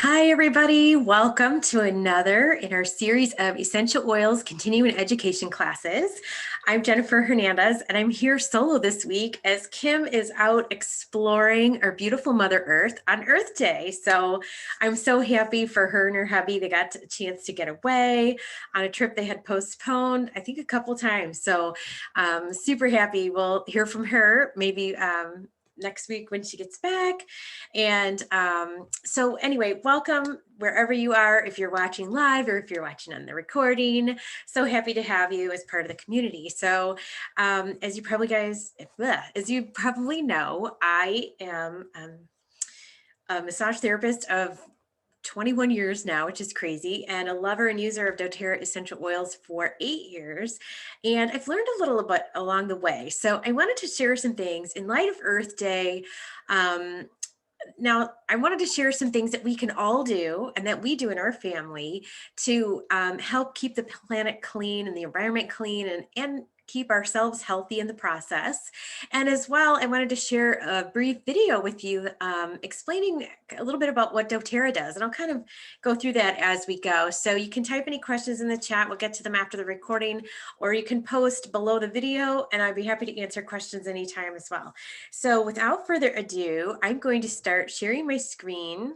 Hi, everybody. Welcome to another in our series of essential oils continuing education classes. I'm Jennifer Hernandez, and I'm here solo this week as Kim is out exploring our beautiful Mother Earth on Earth Day. So I'm so happy for her and her hubby. They got a chance to get away on a trip they had postponed, I think, a couple times. So super happy. We'll hear from her maybe next week when she gets back. And so anyway, welcome wherever you are, if you're watching live or if you're watching on the recording. So happy to have you as part of the community. So as you probably know, I am a massage therapist of 21 years now, which is crazy, and a lover and user of doTERRA essential oils for 8 years. And I've learned a little bit along the way. So I wanted to share some things in light of Earth Day. Now, I wanted to share some things that we can all do and that we do in our family to help keep the planet clean and the environment clean and keep ourselves healthy in the process. And as well, I wanted to share a brief video with you explaining a little bit about what doTERRA does. And I'll kind of go through that as we go. So you can type any questions in the chat. We'll get to them after the recording, or you can post below the video and I'd be happy to answer questions anytime as well. So without further ado, I'm going to start sharing my screen.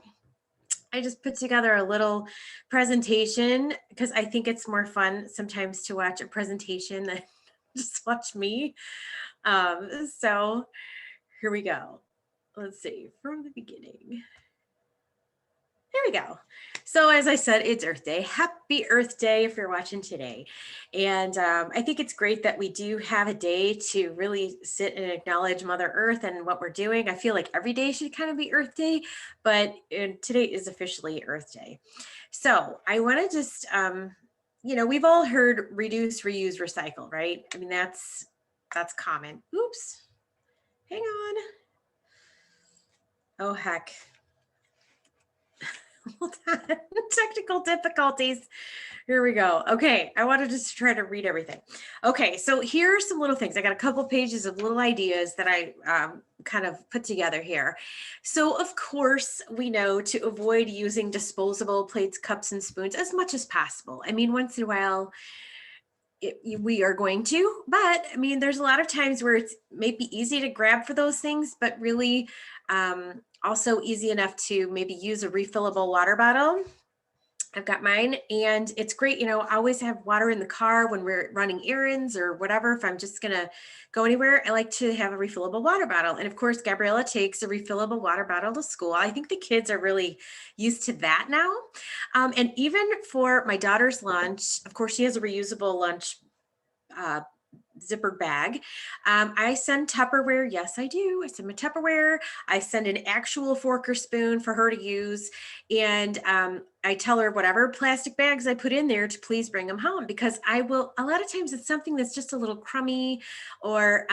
I just put together a little presentation because I think it's more fun sometimes to watch a presentation than just watch me. So here we go. Let's see, from the beginning. There we go. So as I said, it's Earth Day. Happy Earth Day if you're watching today. And I think it's great that we do have a day to really sit and acknowledge Mother Earth and what we're doing. I feel like every day should kind of be Earth Day, but today is officially Earth Day. So I want to just, we've all heard reduce, reuse, recycle, right? I mean, that's common. Oops, hang on. Oh, heck. Hold on. Technical difficulties. Here we go. Okay, I wanted to try to read everything. Okay, so here are some little things. I got a couple pages of little ideas that I kind of put together here. So of course, we know to avoid using disposable plates, cups, and spoons as much as possible. I mean, once in a while, we are going to, but I mean, there's a lot of times where it's maybe easy to grab for those things, but really also easy enough to maybe use a refillable water bottle. I've got mine, and it's great. I always have water in the car when we're running errands or whatever. If I'm just gonna go anywhere, I like to have a refillable water bottle. And of course, Gabriella takes a refillable water bottle to school. I think the kids are really used to that now. And even for my daughter's lunch, of course, she has a reusable lunch zipper bag. I send Tupperware. Yes, I do. I send my Tupperware. I send an actual fork or spoon for her to use. And I tell her whatever plastic bags I put in there to please bring them home, because a lot of times it's something that's just a little crummy, or,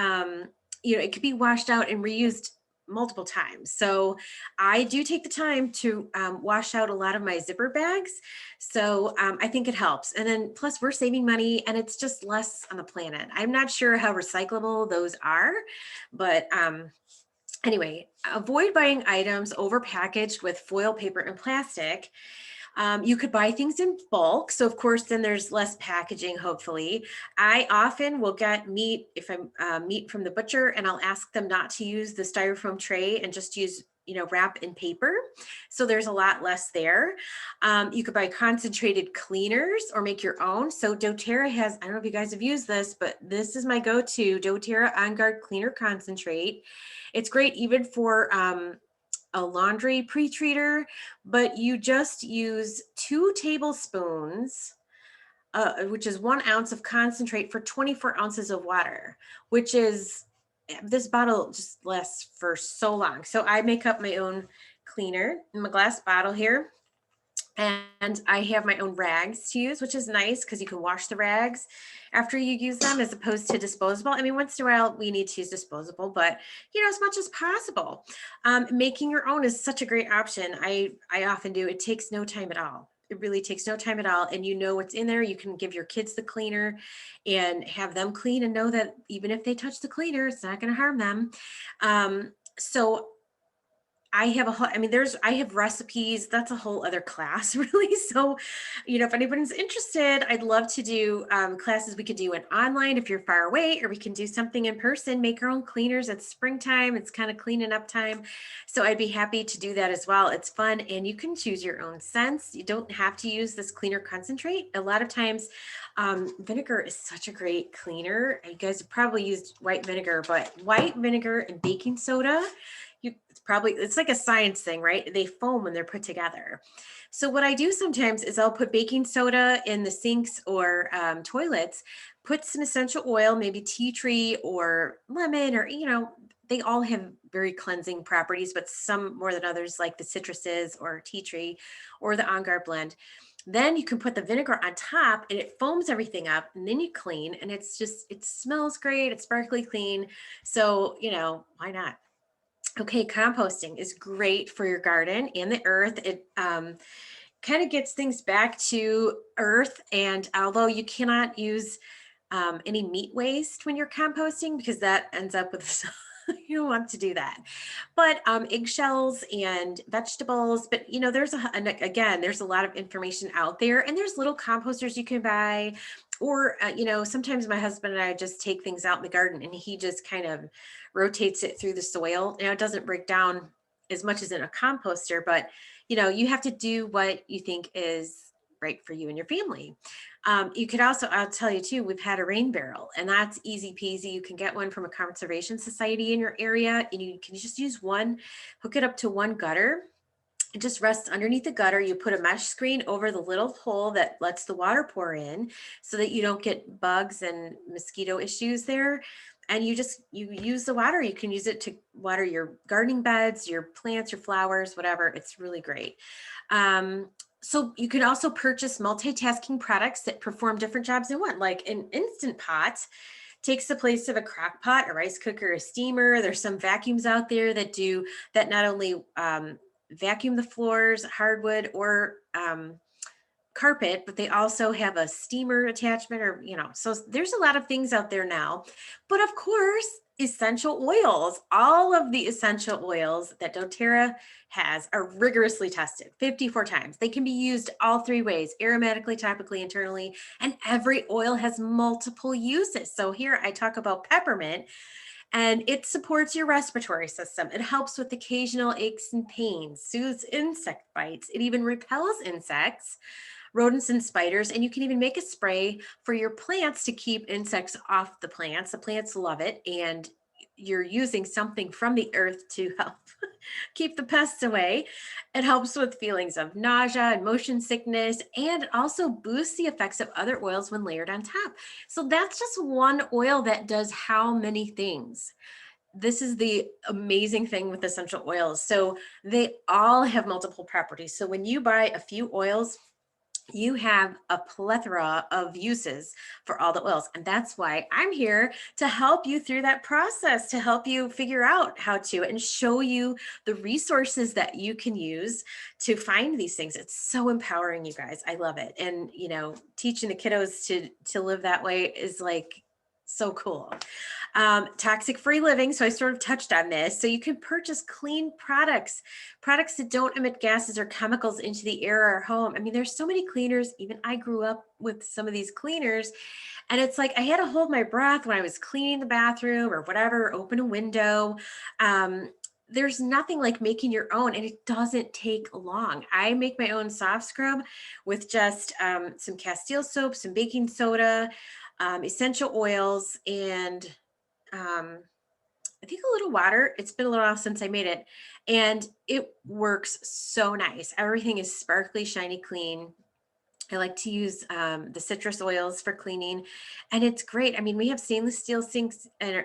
it could be washed out and reused multiple times. So I do take the time to wash out a lot of my zipper bags. So I think it helps. And then plus we're saving money and it's just less on the planet. I'm not sure how recyclable those are, but anyway, avoid buying items overpackaged with foil paper and plastic. You could buy things in bulk. So of course, then there's less packaging, hopefully. I often will get meat, if I'm meat from the butcher, and I'll ask them not to use the styrofoam tray and just use wrap in paper. So there's a lot less there. You could buy concentrated cleaners or make your own. So doTERRA has, I don't know if you guys have used this, but this is my go-to doTERRA On Guard Cleaner Concentrate. It's great even for a laundry pre-treater, but you just use 2 tablespoons, which is 1 ounce of concentrate for 24 ounces of water, which is, this bottle just lasts for so long. So I make up my own cleaner in my glass bottle here. And I have my own rags to use, which is nice because you can wash the rags after you use them as opposed to disposable. I mean, once in a while we need to use disposable, but as much as possible. Making your own is such a great option. I often do. It takes no time at all. It really takes no time at all. And you know what's in there. You can give your kids the cleaner and have them clean and know that even if they touch the cleaner, it's not going to harm them. So I have a whole, I mean, I have recipes. That's a whole other class, really. So, if anyone's interested, I'd love to do classes. We could do it online if you're far away, or we can do something in person, make our own cleaners. It's springtime. It's kind of cleaning up time. So I'd be happy to do that as well. It's fun, and you can choose your own scents. You don't have to use this cleaner concentrate. A lot of times, vinegar is such a great cleaner. You guys have probably used white vinegar, but white vinegar and baking soda, it's like a science thing, right? They foam when they're put together. So what I do sometimes is I'll put baking soda in the sinks or toilets, put some essential oil, maybe tea tree or lemon, or, they all have very cleansing properties, but some more than others, like the citruses or tea tree or the On Guard blend. Then you can put the vinegar on top and it foams everything up, and then you clean, and it smells great. It's sparkly clean. So, why not? Okay, composting is great for your garden and the earth. It kind of gets things back to earth. And although you cannot use any meat waste when you're composting, because that ends up with, you don't want to do that. But eggshells and vegetables, but there's a lot of information out there, and there's little composters you can buy. Or, sometimes my husband and I just take things out in the garden and he just kind of rotates it through the soil. It doesn't break down as much as in a composter, but you have to do what you think is right for you and your family. You could also, I'll tell you too, we've had a rain barrel, and that's easy peasy. You can get one from a conservation society in your area, and you can just use one, hook it up to one gutter. It just rests underneath the gutter. You put a mesh screen over the little hole that lets the water pour in so that you don't get bugs and mosquito issues there. And you use the water. You can use it to water your gardening beds, your plants, your flowers, whatever. It's really great. So you can also purchase multitasking products that perform different jobs in one, like an Instant Pot takes the place of a crock pot, a rice cooker, a steamer. There's some vacuums out there that not only vacuum the floors, hardwood, or carpet, but they also have a steamer attachment, or, so there's a lot of things out there now. But of course, essential oils, all of the essential oils that doTERRA has are rigorously tested 54 times. They can be used all three ways: aromatically, topically, internally, and every oil has multiple uses. So here I talk about peppermint, and it supports your respiratory system. It helps with occasional aches and pains, soothes insect bites. It even repels insects, rodents, and spiders. And you can even make a spray for your plants to keep insects off the plants. The plants love it. And you're using something from the earth to help keep the pests away. It helps with feelings of nausea and motion sickness, and it also boosts the effects of other oils when layered on top. So that's just one oil that does how many things? This is the amazing thing with essential oils. So they all have multiple properties. So when you buy a few oils, you have a plethora of uses for all the oils. And that's why I'm here to help you through that process, to help you figure out how to, and show you the resources that you can use to find these things. It's so empowering, you guys. I love it. And, teaching the kiddos to live that way is like so cool. Toxic free living. So I sort of touched on this. So you can purchase clean products that don't emit gases or chemicals into the air or home. I mean, there's so many cleaners. Even I grew up with some of these cleaners, and it's like I had to hold my breath when I was cleaning the bathroom or whatever, open a window. There's nothing like making your own, and it doesn't take long. I make my own soft scrub with just some Castile soap, some baking soda, essential oils, and I think a little water. It's been a little while since I made it, and it works so nice. Everything is sparkly, shiny, clean. I like to use the citrus oils for cleaning, and it's great. I mean, we have stainless steel sinks in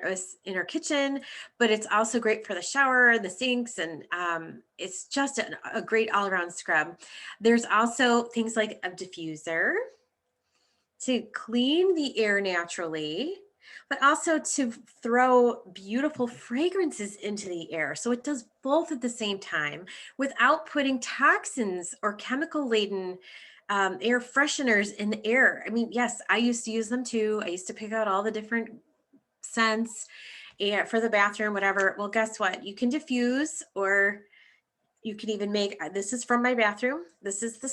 our kitchen, but it's also great for the shower and the sinks, and it's just a great all-around scrub. There's also things like a diffuser to clean the air naturally, but also to throw beautiful fragrances into the air. So it does both at the same time without putting toxins or chemical laden air fresheners in the air. I mean, yes, I used to use them too. I used to pick out all the different scents and for the bathroom, whatever. Well, guess what? You can diffuse, or You can even make, this is from my bathroom. This is the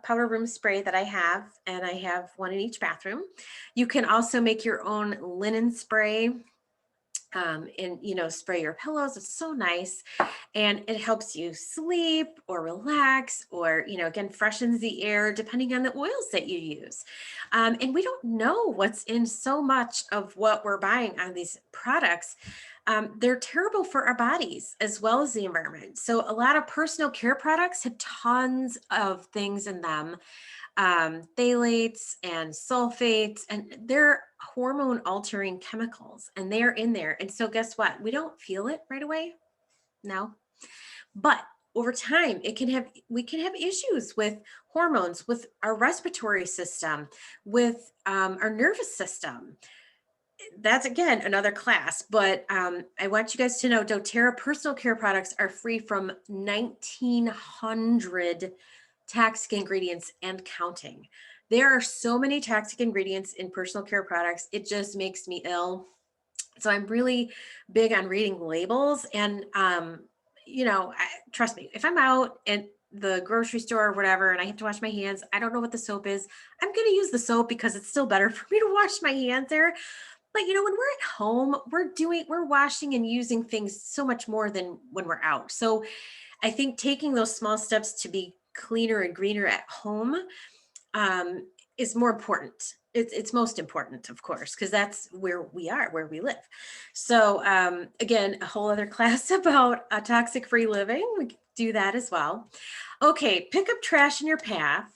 powder room spray that I have, and I have one in each bathroom. You can also make your own linen spray, and, you know, spray your pillows. It's so nice. And it helps you sleep or relax, or, you know, again, freshens the air depending on the oils that you use. And we don't know what's in so much of what we're buying on these products. They're terrible for our bodies as well as the environment. So a lot of personal care products have tons of things in them, phthalates and sulfates, and they're hormone altering chemicals, and they're in there. And so guess what? We don't feel it right away. No, but over time, we can have issues with hormones, with our respiratory system, with our nervous system. That's again another class, but I want you guys to know doTERRA personal care products are free from 1,900 toxic ingredients and counting. There are so many toxic ingredients in personal care products, it just makes me ill. So I'm really big on reading labels, and you know, trust me, if I'm out at the grocery store or whatever and I have to wash my hands, I don't know what the soap is, I'm going to use the soap because it's still better for me to wash my hands there. But you know, when we're at home, we're washing and using things so much more than when we're out. So I think taking those small steps to be cleaner and greener at home, um, is more important. It's most important, of course, because that's where we are, where we live. So again, a whole other class about toxic free living. We could do that as well. Okay, pick up trash in your path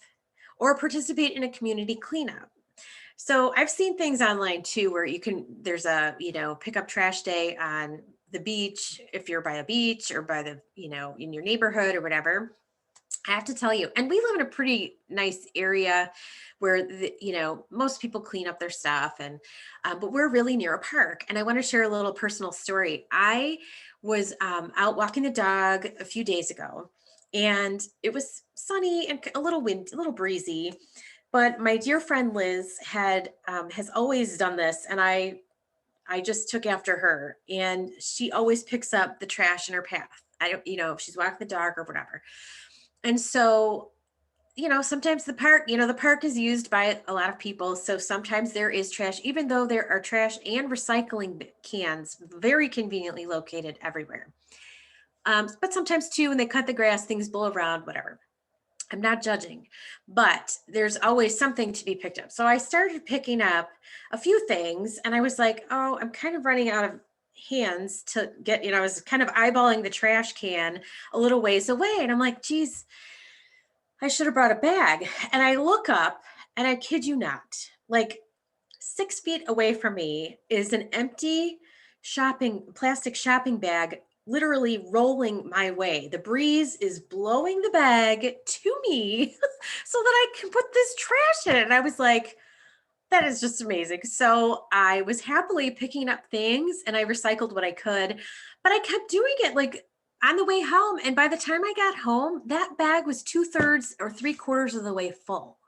or participate in a community cleanup. So I've seen things online too where there's a, you know, pick up trash day on the beach, if you're by a beach or by the, you know, in your neighborhood or whatever. I have to tell you, and we live in a pretty nice area where you know, most people clean up their stuff, and but we're really near a park. And I want to share a little personal story. I was out walking the dog a few days ago, and it was sunny and a little wind, a little breezy. But my dear friend Liz has always done this, and I just took after her, and she always picks up the trash in her path. I don't, you know, if she's walking the dog or whatever. And so, you know, sometimes the park, you know, the park is used by a lot of people. So sometimes there is trash, even though there are trash and recycling cans very conveniently located everywhere. But sometimes too, when they cut the grass, things blow around, whatever. I'm not judging, but there's always something to be picked up. So I started picking up a few things, and I was like, oh, I'm kind of running out of hands to get, you know, I was kind of eyeballing the trash can a little ways away. And I'm like, geez, I should have brought a bag. And I look up, and I kid you not, like 6 feet away from me is an empty plastic shopping bag, literally rolling my way. The breeze is blowing the bag to me so that I can put this trash in it. And I was like, that is just amazing. So I was happily picking up things, and I recycled what I could, but I kept doing it like on the way home. And by the time I got home, that bag was 2/3 or 3/4 of the way full.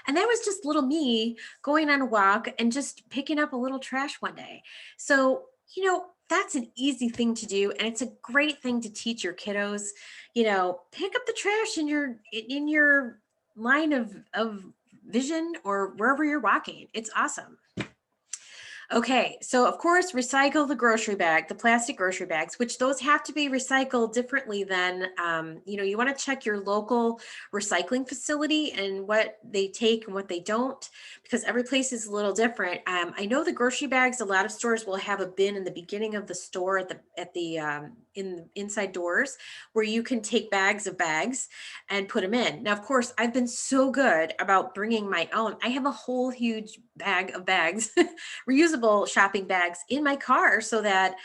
And that was just little me going on a walk and just picking up a little trash one day. So, you know, that's an easy thing to do. And it's a great thing to teach your kiddos, you know, pick up the trash in your line of vision or wherever you're walking. It's awesome. Okay, so of course, recycle the grocery bag, the plastic grocery bags, which those have to be recycled differently than, you know, you want to check your local recycling facility and what they take and what they don't, because every place is a little different. I know the grocery bags, a lot of stores will have a bin in the beginning of the store at the in inside doors where you can take bags of bags and put them in. Now, of course, I've been so good about bringing my own. I have a whole huge bag of bags, reusable shopping bags in my car, so that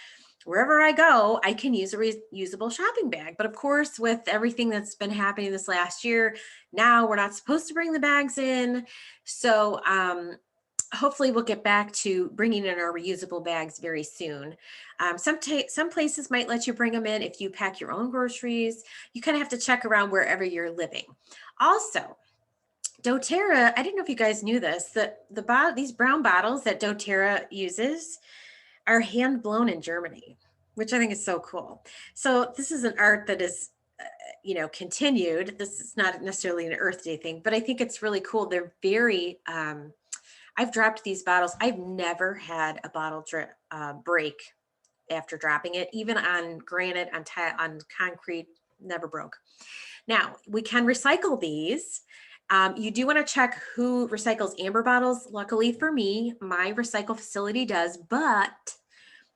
wherever I go, I can use a reusable shopping bag. But of course, with everything that's been happening this last year, now we're not supposed to bring the bags in. So hopefully we'll get back to bringing in our reusable bags very soon. Some places might let you bring them in if you pack your own groceries. You kind of have to check around wherever you're living. Also, doTERRA, I didn't know if you guys knew this, that these brown bottles that doTERRA uses are hand blown in Germany, which I think is so cool. So this is an art that is, you know, continued. This is not necessarily an Earth Day thing, but I think it's really cool. They're very, I've dropped these bottles. I've never had a bottle break after dropping it, even on granite, on on concrete, never broke. Now we can recycle these. You do want to check who recycles amber bottles. Luckily for me, my recycle facility does, but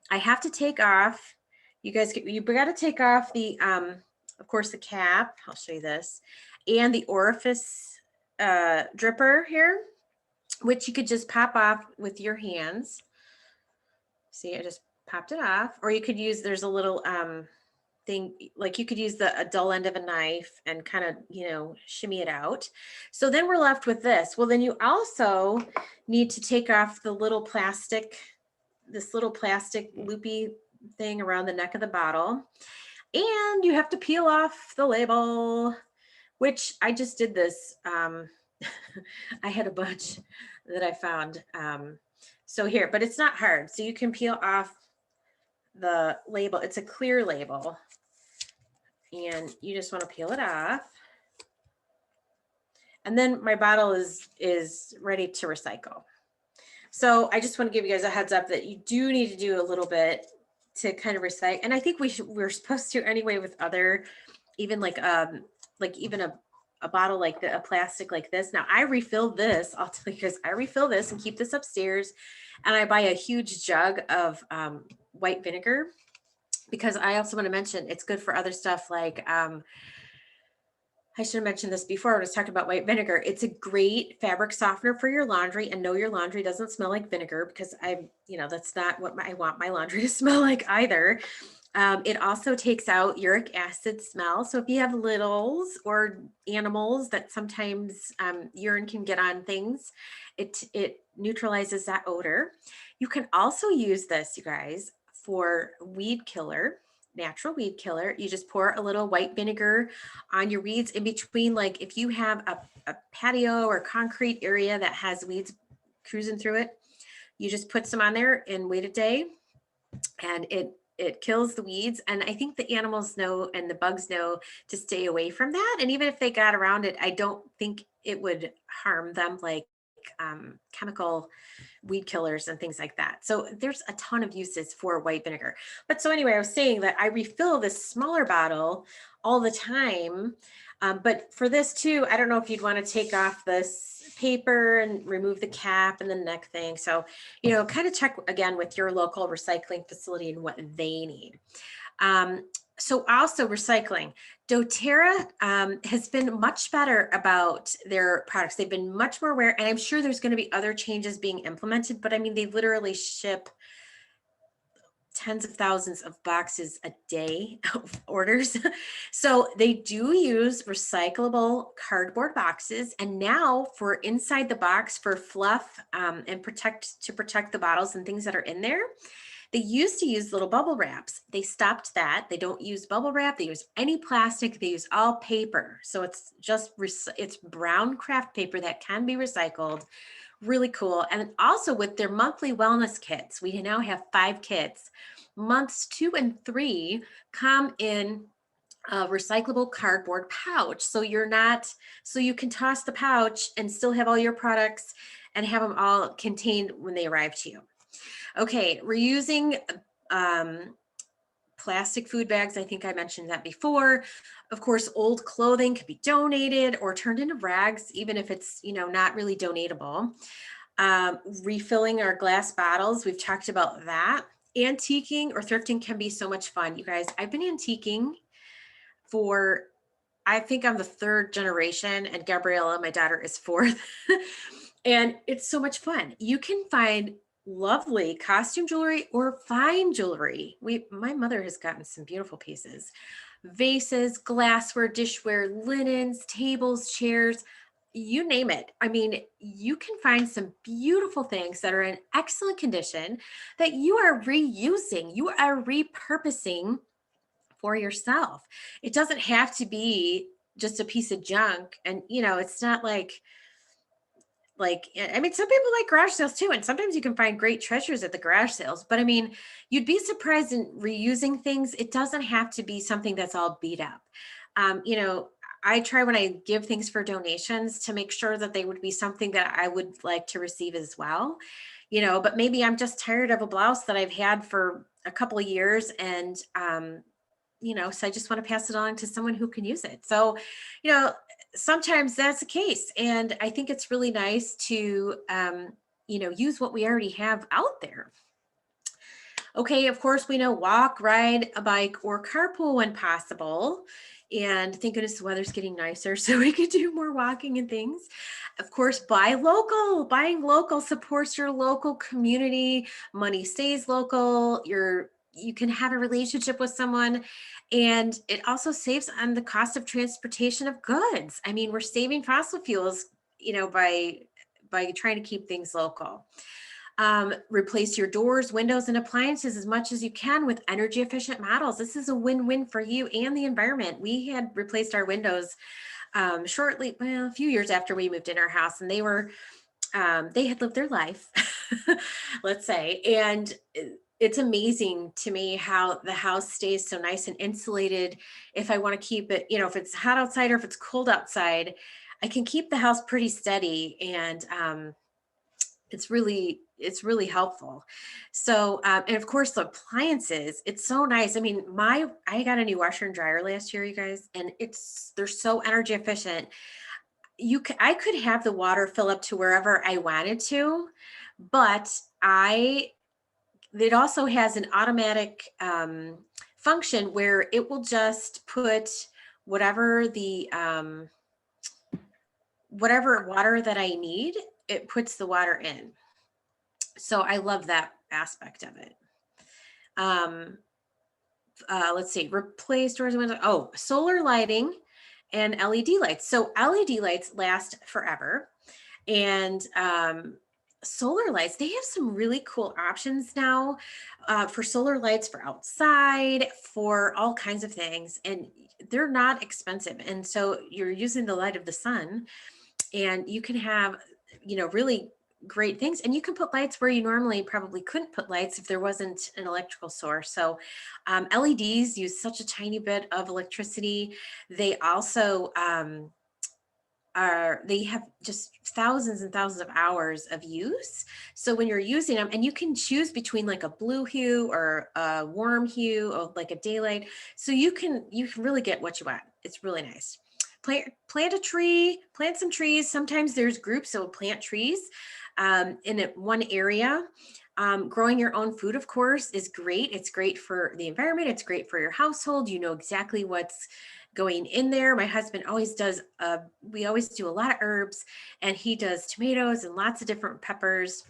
I have to take off. You guys, you got to take off the, of course, the cap. I'll show you this, and the orifice dripper here, which you could just pop off with your hands. See, I just popped it off, or you could use, there's a little thing, like you could use a dull end of a knife and kind of, you know, shimmy it out. So then we're left with this. Well, then you also need to take off the little plastic, this little plastic loopy thing around the neck of the bottle. And you have to peel off the label, which I just did this. I had a bunch that I found. So here, but it's not hard. So you can peel off the label. It's a clear label. And you just want to peel it off. And then my bottle is ready to recycle. So I just want to give you guys a heads up that you do need to do a little bit to kind of recycle. And I think we're supposed to anyway with other, even like even a bottle like a plastic like this. Now I refill this, I'll tell you guys, I refill this and keep this upstairs. And I buy a huge jug of white vinegar, because I also want to mention it's good for other stuff like, I should have mentioned this before when I was talking about white vinegar. It's a great fabric softener for your laundry, and no, your laundry doesn't smell like vinegar, because you know, that's not what I want my laundry to smell like either. It also takes out uric acid smell. So if you have littles or animals that sometimes urine can get on things, it neutralizes that odor. You can also use this, you guys, for weed killer, natural weed killer. You just pour a little white vinegar on your weeds in between. Like if you have a patio or concrete area that has weeds cruising through it, you just put some on there and wait a day, and it kills the weeds. And I think the animals know and the bugs know to stay away from that. And even if they got around it, I don't think it would harm them like chemical weed killers and things like that. So there's a ton of uses for white vinegar. But so anyway, I was saying that I refill this smaller bottle all the time. But for this too, I don't know if you'd want to take off this paper and remove the cap and the neck thing. So, you know, kind of check again with your local recycling facility and what they need. So also recycling, doTERRA has been much better about their products. They've been much more aware, and I'm sure there's going to be other changes being implemented, but I mean, they literally ship tens of thousands of boxes a day of orders. So they do use recyclable cardboard boxes. And now for inside the box for fluff and to protect the bottles and things that are in there, they used to use little bubble wraps. They stopped that. They don't use bubble wrap. They use any plastic. They use all paper. So it's just, it's brown craft paper that can be recycled. Really cool. And also with their monthly wellness kits, we now have 5 kits. Months 2 and 3 come in a recyclable cardboard pouch. So you can toss the pouch and still have all your products and have them all contained when they arrive to you. Okay, reusing plastic food bags. I think I mentioned that before. Of course, old clothing can be donated or turned into rags, even if it's, you know, not really donatable. Refilling our glass bottles. We've talked about that. Antiquing or thrifting can be so much fun. You guys, I've been antiquing for, I think I'm the 3rd generation, and Gabriella, my daughter, is 4th. And it's so much fun. You can find lovely costume jewelry or fine jewelry. My mother has gotten some beautiful pieces, vases, glassware, dishware, linens, tables, chairs, you name it. I mean, you can find some beautiful things that are in excellent condition that you are reusing, you are repurposing for yourself. It doesn't have to be just a piece of junk. And, you know, it's not like, I mean, some people like garage sales too, and sometimes you can find great treasures at the garage sales, but I mean, you'd be surprised in reusing things. It doesn't have to be something that's all beat up. You know, I try when I give things for donations to make sure that they would be something that I would like to receive as well. You know, but maybe I'm just tired of a blouse that I've had for a couple of years, and you know, so I just want to pass it on to someone who can use it. So, you know, sometimes that's the case. And I think it's really nice to, you know, use what we already have out there. Okay, of course, we know walk, ride a bike, or carpool when possible. And thank goodness the weather's getting nicer so we could do more walking and things. Of course, buy local. Buying local supports your local community. Money stays local. You can have a relationship with someone, and it also saves on the cost of transportation of goods. I mean, we're saving fossil fuels, you know, by trying to keep things local. Replace your doors, windows, and appliances as much as you can with energy efficient models. This is a win-win for you and the environment. We had replaced our windows shortly, well, a few years after we moved in our house, and they had lived their life, let's say. And it's amazing to me how the house stays so nice and insulated. If I want to keep it, you know, if it's hot outside or if it's cold outside, I can keep the house pretty steady. And it's really helpful. So and of course the appliances, it's so nice. I mean, I got a new washer and dryer last year, you guys, and they're so energy efficient. I could have the water fill up to wherever I wanted to, but I it also has an automatic function where it will just put whatever the whatever water that I need, it puts the water in. So I love that aspect of it. Um, let's see, replace doors and windows. Oh, solar lighting and LED lights. So LED lights last forever. And solar lights, they have some really cool options now for solar lights for outside, for all kinds of things. And they're not expensive. And so you're using the light of the sun, and you can have, you know, really great things. And you can put lights where you normally probably couldn't put lights if there wasn't an electrical source. So LEDs use such a tiny bit of electricity. They also they have just thousands and thousands of hours of use. So when you're using them, and you can choose between like a blue hue or a warm hue or like a daylight, so you can really get what you want. It's really nice. Plant a tree, plant some trees. Sometimes there's groups that will plant trees in one area. Growing your own food, of course, is great. It's great for the environment. It's great for your household. You know exactly what's going in there. My husband always does, we always do a lot of herbs, and he does tomatoes and lots of different peppers.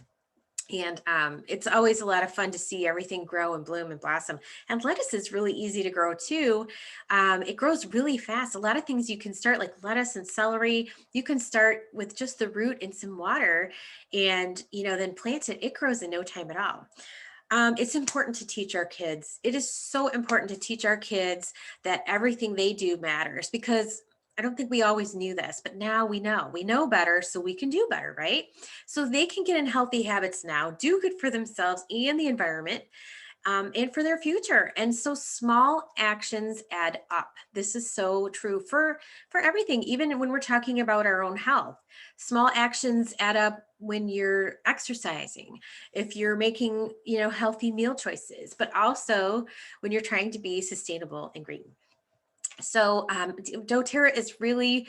And it's always a lot of fun to see everything grow and bloom and blossom. And lettuce is really easy to grow too. It grows really fast. A lot of things you can start, like lettuce and celery, you can start with just the root and some water, and you know, then plant it. It grows in no time at all. It's important to teach our kids. It is so important to teach our kids that everything they do matters, because I don't think we always knew this, but now we know. We know better, so we can do better, right? So they can get in healthy habits now, do good for themselves and the environment, and for their future. And so small actions add up. This is so true for everything, even when we're talking about our own health. Small actions add up when you're exercising, if you're making, you know, healthy meal choices, but also when you're trying to be sustainable and green. So doTERRA is really,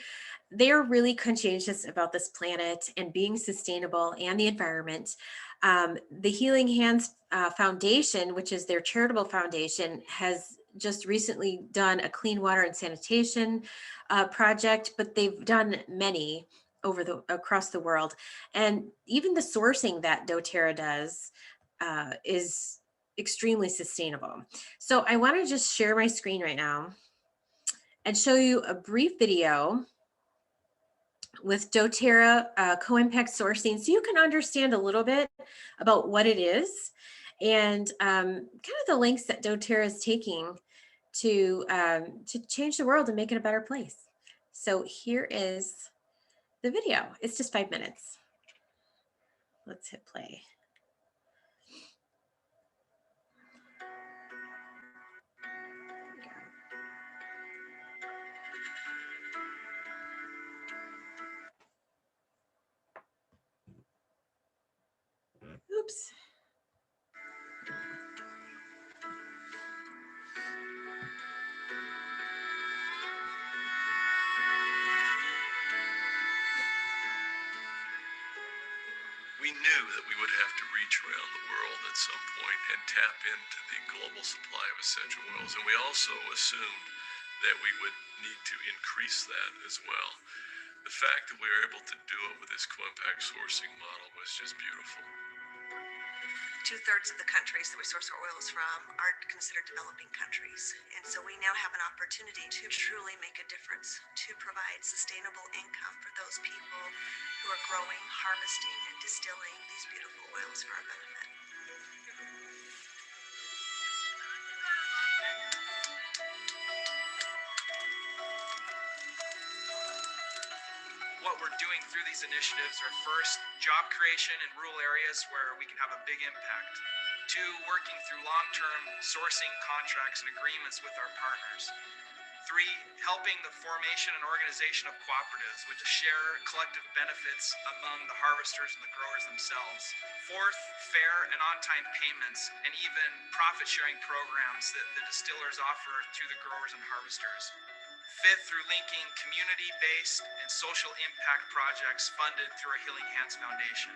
they're really conscientious about this planet and being sustainable and the environment. The Healing Hands Foundation, which is their charitable foundation, has just recently done a clean water and sanitation project, but they've done many across the world. And even the sourcing that doTERRA does is extremely sustainable. So I want to just share my screen right now and show you a brief video with doTERRA co-impact sourcing, so you can understand a little bit about what it is, and kind of the links that doTERRA is taking to change the world and make it a better place. So here is the video. It's just 5 minutes. Let's hit play. Oops. We knew that we would have to reach around the world at some point and tap into the global supply of essential oils. And we also assumed that we would need to increase that as well. The fact that we were able to do it with this co-impact sourcing model was just beautiful. 2/3 of the countries that we source our oils from are considered developing countries. And so we now have an opportunity to truly make a difference, to provide sustainable income for those people who are growing, harvesting, and distilling these beautiful oils for our benefit. What we're doing through these initiatives are, first, job creation in rural areas where we can have a big impact. 2, working through long-term sourcing contracts and agreements with our partners. 3, helping the formation and organization of cooperatives, which share collective benefits among the harvesters and the growers themselves. 4th, fair and on-time payments, and even profit-sharing programs that the distillers offer to the growers and harvesters. 5th, through linking community-based and social impact projects funded through our Healing Hands Foundation.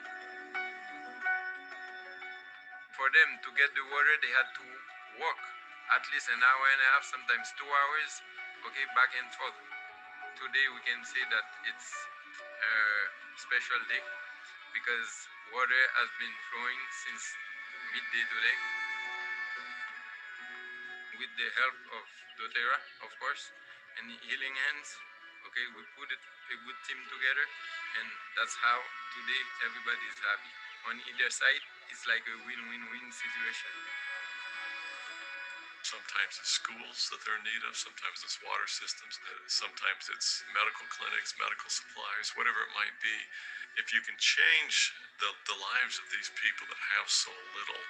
For them to get the water, they had to walk at least an hour and a half, sometimes 2 hours, okay, back and forth. Today we can say that it's a special day because water has been flowing since midday today with the help of doTERRA, of course, and Healing Hands. Okay, we put a good team together, and that's how today everybody is happy. On either side, it's like a win-win-win situation. Sometimes it's schools that they're in need of, sometimes it's water systems, sometimes it's medical clinics, medical supplies, whatever it might be. If you can change the lives of these people that have so little,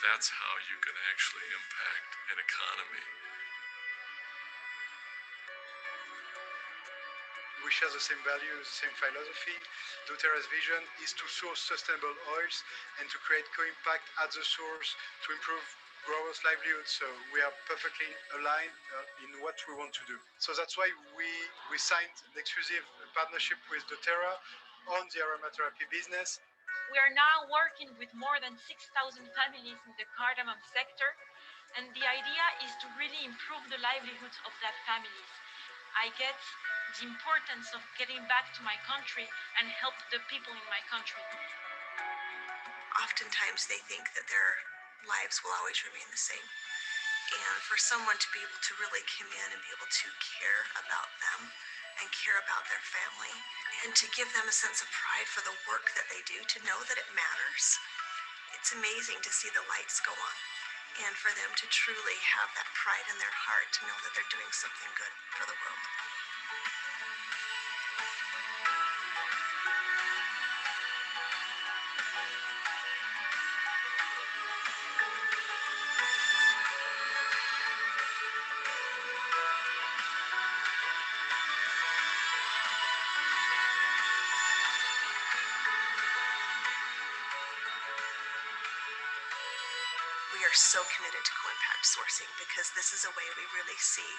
that's how you can actually impact an economy. We share the same values, the same philosophy. doTERRA's vision is to source sustainable oils and to create co-impact at the source to improve growers' livelihoods. So we are perfectly aligned in what we want to do. So that's why we signed an exclusive partnership with doTERRA on the aromatherapy business. We are now working with more than 6,000 families in the cardamom sector, and the idea is to really improve the livelihoods of that families. I get the importance of getting back to my country and help the people in my country. Oftentimes they think that their lives will always remain the same. And for someone to be able to really come in and be able to care about them and care about their family and to give them a sense of pride for the work that they do, to know that it matters. It's amazing to see the lights go on and for them to truly have that pride in their heart to know that they're doing something good for the world. We are so committed to co-impact sourcing because this is a way we really see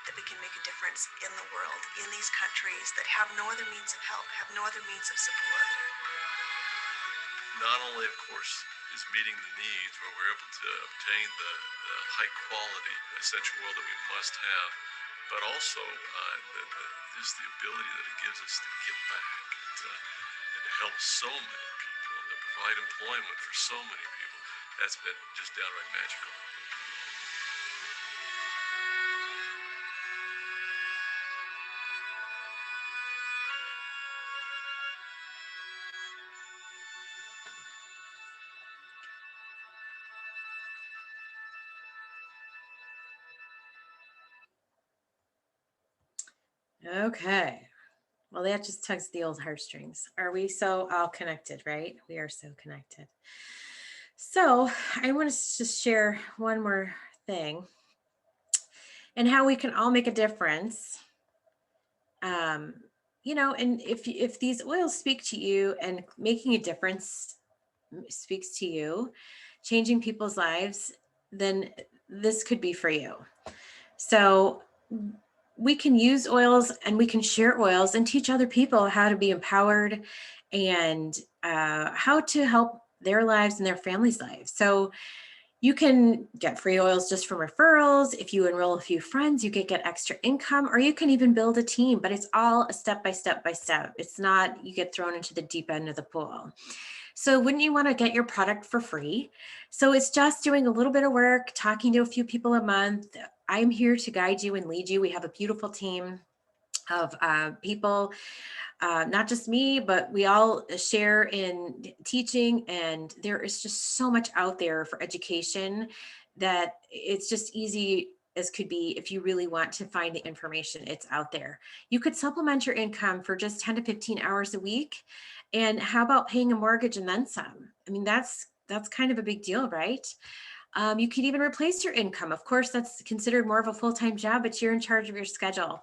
that we can make a difference in the world, in these countries that have no other means of help, have no other means of support. Not only, of course, is meeting the needs where we're able to obtain the high quality essential oil that we must have, but also just the ability that it gives us to give back and to help so many people and to provide employment for so many people. That's been just downright magical. Okay. Well, that just tugs the old heartstrings. Are we so all connected, right? We are so connected. So I want to just share one more thing and how we can all make a difference. And if these oils speak to you and making a difference speaks to you, changing people's lives, then this could be for you. So we can use oils and we can share oils and teach other people how to be empowered and how to help their lives and their families' lives. So you can get free oils just from referrals. If you enroll a few friends, you can get extra income, or you can even build a team, but it's all a step by step by step. It's not you get thrown into the deep end of the pool. So wouldn't you want to get your product for free? So it's just doing a little bit of work, talking to a few people a month. I'm here to guide you and lead you. We have a beautiful team of people, not just me, but we all share in teaching, and there is just so much out there for education that it's just easy as could be. If you really want to find the information, it's out there. You could supplement your income for just 10 to 15 hours a week. And how about paying a mortgage and then some? I mean, that's kind of a big deal, right? You could even replace your income. Of course, that's considered more of a full-time job, but you're in charge of your schedule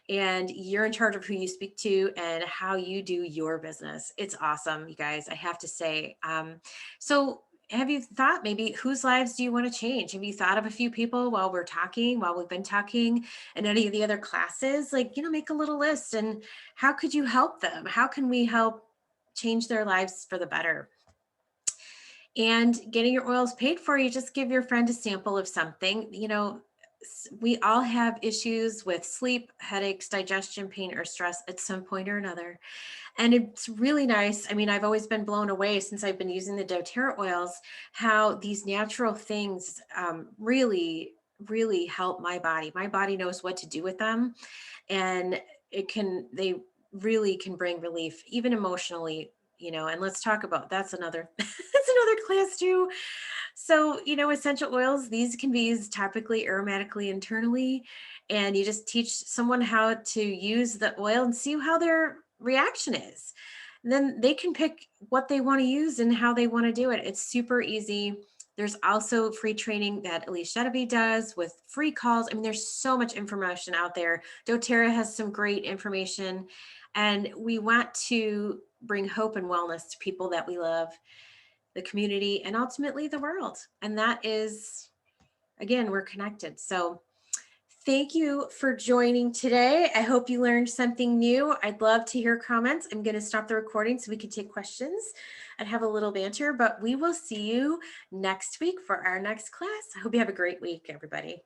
and you're in charge of who you speak to and how you do your business. It's awesome, you guys, I have to say. So have you thought maybe whose lives do you want to change? Have you thought of a few people while we've been talking and any of the other classes? Like, make a little list and how could you help them? How can we help change their lives for the better? And getting your oils paid for, you just give your friend a sample of something. We all have issues with sleep, headaches, digestion, pain, or stress at some point or another. And it's really nice. I mean, I've always been blown away since I've been using the doTERRA oils, how these natural things really, really help my body. My body knows what to do with them. And they really can bring relief, even emotionally, and let's talk about, that's another, that's another class too. So, essential oils, these can be used topically, aromatically, internally, and you just teach someone how to use the oil and see how their reaction is. And then they can pick what they want to use and how they want to do it. It's super easy. There's also free training that Elise Shedeby does with free calls. I mean, there's so much information out there. doTERRA has some great information, and we want to bring hope and wellness to people that we love, the community, and ultimately the world. And that is, again, we're connected. So thank you for joining today. I hope you learned something new. I'd love to hear comments. I'm going to stop the recording so we can take questions and have a little banter, but we will see you next week for our next class. I hope you have a great week, everybody.